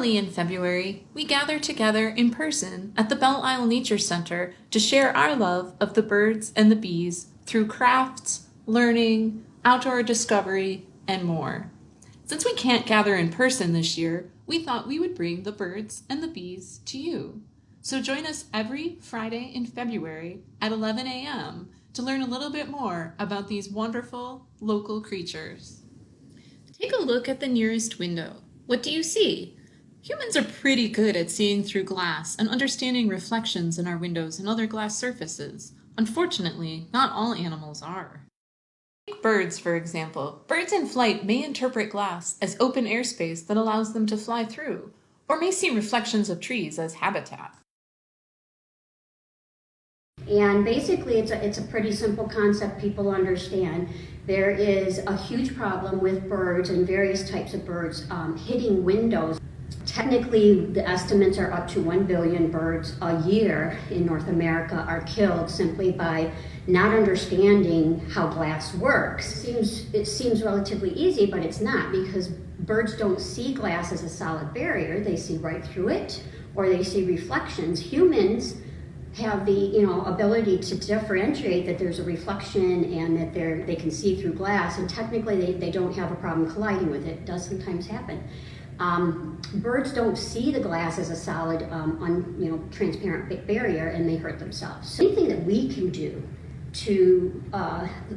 Normally in February, we gather together in person at the Belle Isle Nature Center to share our love of the birds and the bees through crafts, learning, outdoor discovery, and more. Since we can't gather in person this year, we thought we would bring the birds and the bees to you. So join us every Friday in February at 11 a.m. to learn a little bit more about these wonderful local creatures. Take a look at the nearest window. What do you see? Humans are pretty good at seeing through glass and understanding reflections in our windows and other glass surfaces. Unfortunately, not all animals are. Take birds, for example. Birds in flight may interpret glass as open airspace that allows them to fly through, or may see reflections of trees as habitat. And basically, it's a pretty simple concept people understand. There is a huge problem with birds and various types of birds hitting windows. Technically, the estimates are up to 1 billion birds a year in North America are killed simply by not understanding how glass works. It seems relatively easy, but it's not, because birds don't see glass as a solid barrier. They see right through it, or they see reflections. Humans have the ability to differentiate that there's a reflection and that they can see through glass, and technically they don't have a problem colliding with it. It does sometimes happen. Birds don't see the glass as a solid, transparent barrier, and they hurt themselves. So anything that we can do to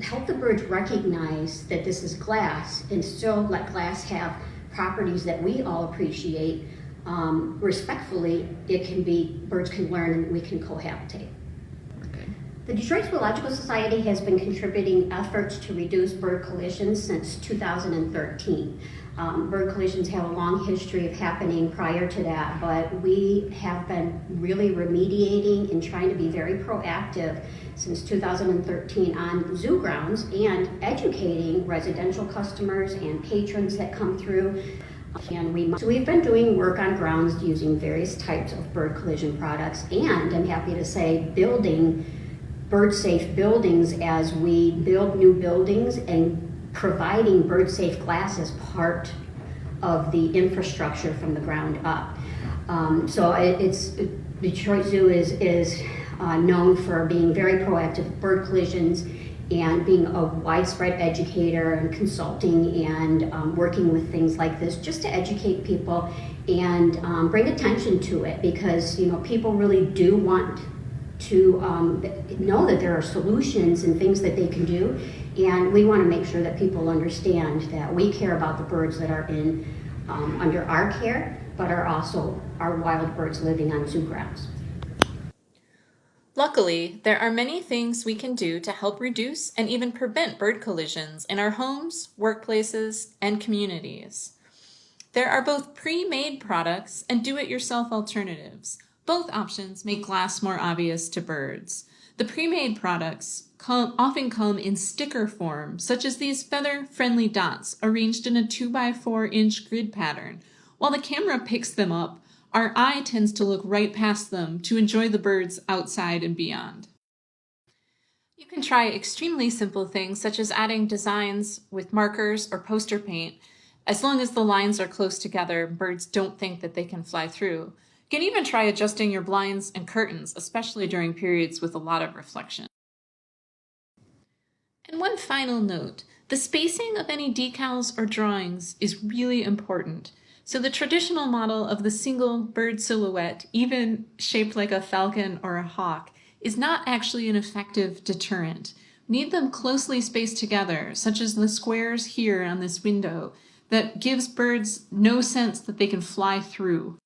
help the birds recognize that this is glass and still let glass have properties that we all appreciate, respectfully, birds can learn and we can cohabitate. Okay. The Detroit Zoological Society has been contributing efforts to reduce bird collisions since 2013. Bird collisions have a long history of happening prior to that, but we have been really remediating and trying to be very proactive since 2013 on zoo grounds and educating residential customers and patrons that come through. So we've been doing work on grounds using various types of bird collision products, and I'm happy to say building bird-safe buildings as we build new buildings and providing bird-safe glass as part of the infrastructure from the ground up. Detroit Zoo is known for being very proactive with bird collisions and being a widespread educator and consulting and working with things like this just to educate people and bring attention to it, because people really do want to know that there are solutions and things that they can do, and we want to make sure that people understand that we care about the birds that are under our care, but are also our wild birds living on zoo grounds. Luckily, there are many things we can do to help reduce and even prevent bird collisions in our homes, workplaces, and communities. There are both pre-made products and do-it-yourself alternatives. Both options make glass more obvious to birds. The pre-made products often come in sticker form, such as these feather-friendly dots arranged in a 2x4-inch grid pattern. While the camera picks them up, our eye tends to look right past them to enjoy the birds outside and beyond. You can try extremely simple things such as adding designs with markers or poster paint. As long as the lines are close together, birds don't think that they can fly through. You can even try adjusting your blinds and curtains, especially during periods with a lot of reflection. And one final note, the spacing of any decals or drawings is really important. So the traditional model of the single bird silhouette, even shaped like a falcon or a hawk, is not actually an effective deterrent. We need them closely spaced together, such as the squares here on this window, that gives birds no sense that they can fly through.